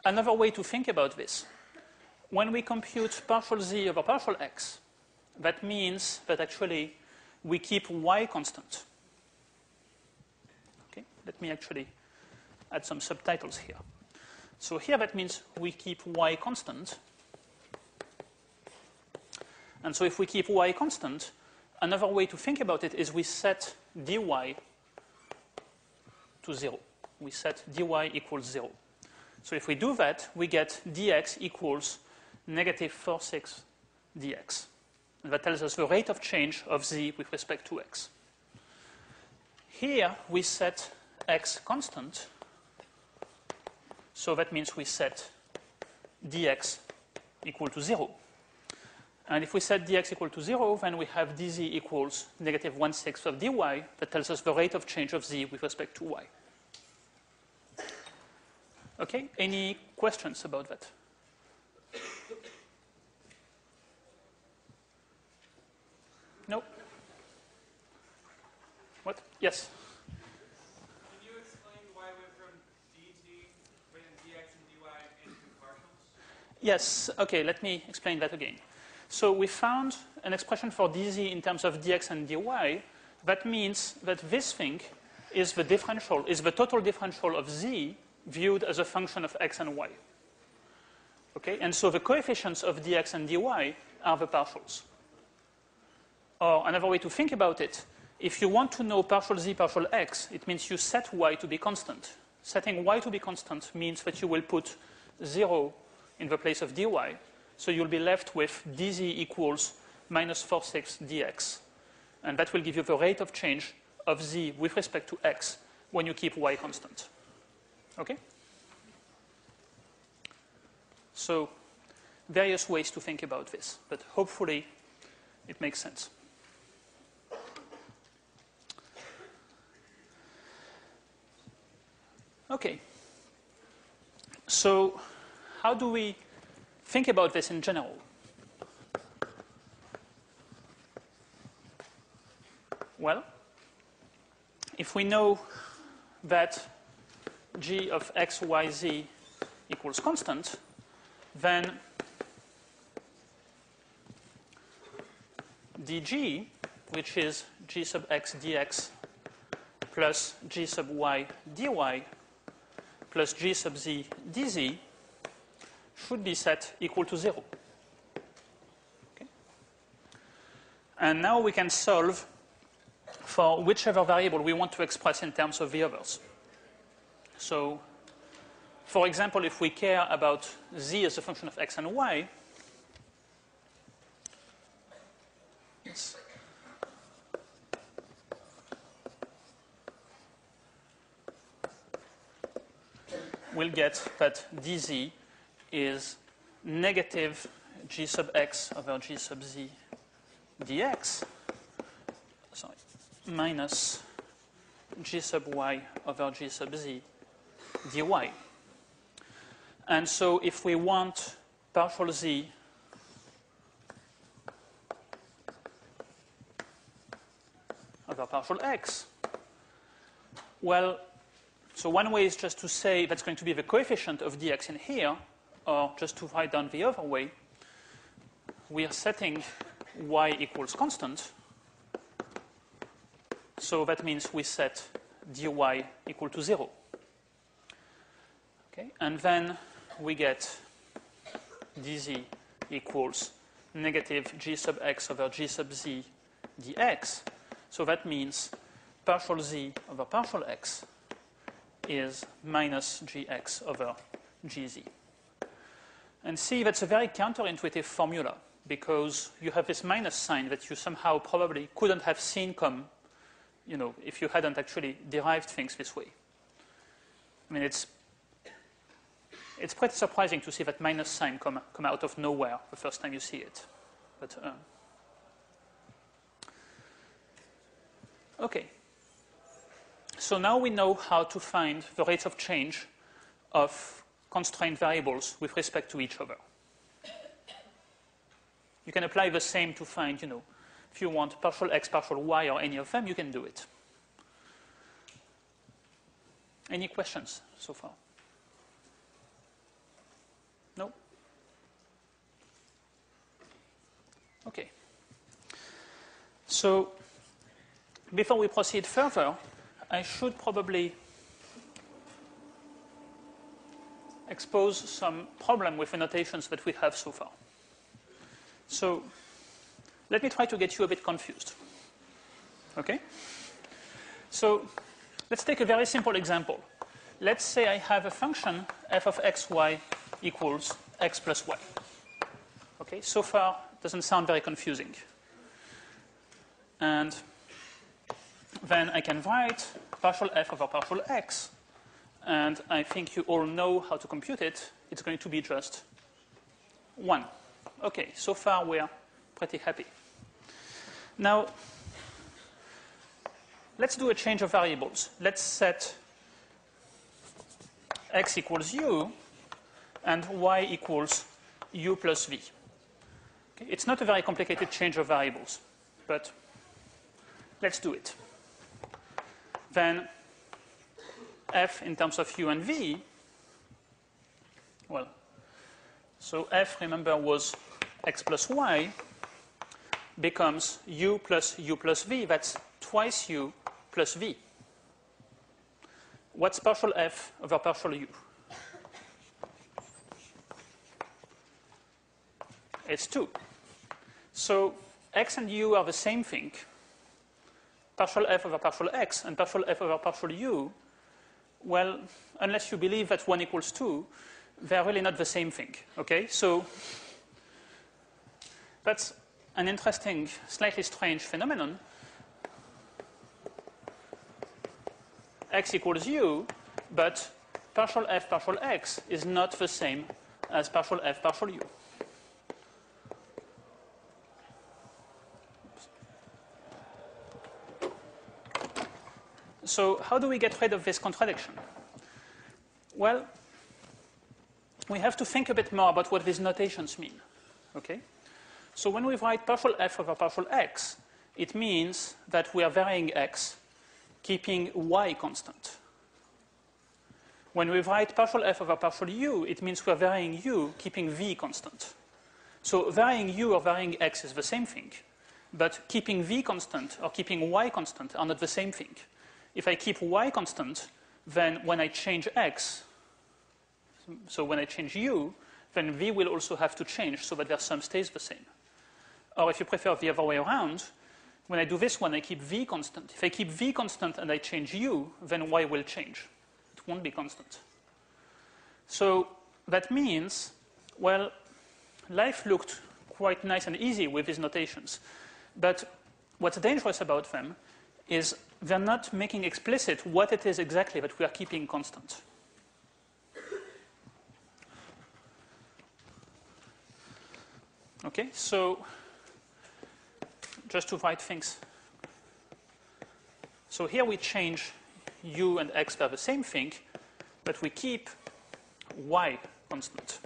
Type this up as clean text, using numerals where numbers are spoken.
another way to think about this, when we compute partial z over partial x, that means that actually we keep y constant. Okay, let me actually add some subtitles here. So here that means we keep y constant. And so if we keep y constant, another way to think about it is we set dy to 0. We set dy equals 0. So if we do that, we get dx equals negative 4/6 dx. And that tells us the rate of change of z with respect to x. Here we set x constant. So that means we set dx equal to 0. And if we set dx equal to 0, then we have dz equals negative 1/6 of dy. That tells us the rate of change of z with respect to y. Okay, any questions about that? No? What? Yes? Can you explain why we went from dt, dx and dy into partials? Yes, okay, let me explain that again. So we found an expression for dz in terms of dx and dy. That means that this thing is the differential, is the total differential of z viewed as a function of x and y. Okay, and so the coefficients of dx and dy are the partials. Or another way to think about it, if you want to know partial z, partial x, it means you set y to be constant. Setting y to be constant means that you will put 0 in the place of dy. So you'll be left with dz equals minus 4/6 dx. And that will give you the rate of change of z with respect to x when you keep y constant. Okay? So various ways to think about this, but hopefully it makes sense. Okay. So how do we think about this in general? Well, if we know that g of x, y, z equals constant, then dg, which is g sub x dx plus g sub y dy plus g sub z dz, should be set equal to 0. Okay? And now we can solve for whichever variable we want to express in terms of the others. So, for example, if we care about z as a function of x and y, yes. We'll get that dz is negative g sub x over g sub z dx, sorry, minus g sub y over g sub z dy. And so if we want partial z over partial x, well, so one way is just to say that's going to be the coefficient of dx in here, or just to write down the other way, we are setting y equals constant. So that means we set dy equal to 0. Okay? And then we get dz equals negative g sub x over g sub z dx. So that means partial z over partial x is minus gx over gz. And see, that's a very counterintuitive formula, because you have this minus sign that you somehow probably couldn't have seen come, you know, if you hadn't actually derived things this way. I mean, it's pretty surprising to see that minus sign come out of nowhere the first time you see it. But okay. So now we know how to find the rates of change of constrained variables with respect to each other. You can apply the same to find, you know, if you want partial x, partial y, or any of them, you can do it. Any questions so far? Okay. So before we proceed further, I should probably expose some problem with the notations that we have so far. So let me try to get you a bit confused. Okay? So let's take a very simple example. Let's say I have a function f of xy equals x plus y. Okay, so far it doesn't sound very confusing. And then I can write partial f over partial x. And I think you all know how to compute it. It's going to be just 1. Okay, so far we're pretty happy. Now, let's do a change of variables. Let's set x equals u and y equals u plus v. Okay, it's not a very complicated change of variables, but let's do it. Then f in terms of u and v, well, so f, remember, was x plus y, becomes u plus v. That's twice u plus v. What's partial f over partial u? It's 2. So x and u are the same thing. Partial f over partial x and partial f over partial u, well, unless you believe that 1 equals 2, they're really not the same thing. Okay? So that's an interesting, slightly strange phenomenon. X equals u, but partial f partial x is not the same as partial f partial u. So how do we get rid of this contradiction? Well, we have to think a bit more about what these notations mean. Okay? So when we write partial f over partial x, it means that we are varying x, keeping y constant. When we write partial f over partial u, it means we are varying u, keeping v constant. So varying u or varying x is the same thing, but keeping v constant or keeping y constant are not the same thing. If I keep y constant, then when I change x, so when I change u, then v will also have to change so that their sum stays the same. Or if you prefer the other way around, when I do this one, I keep v constant. If I keep v constant and I change u, then y will change. It won't be constant. So that means, well, life looked quite nice and easy with these notations. But what's dangerous about them is they're not making explicit what it is exactly that we are keeping constant. Okay, so just to write things. So here we change u and x, they're the same thing, but we keep y constant.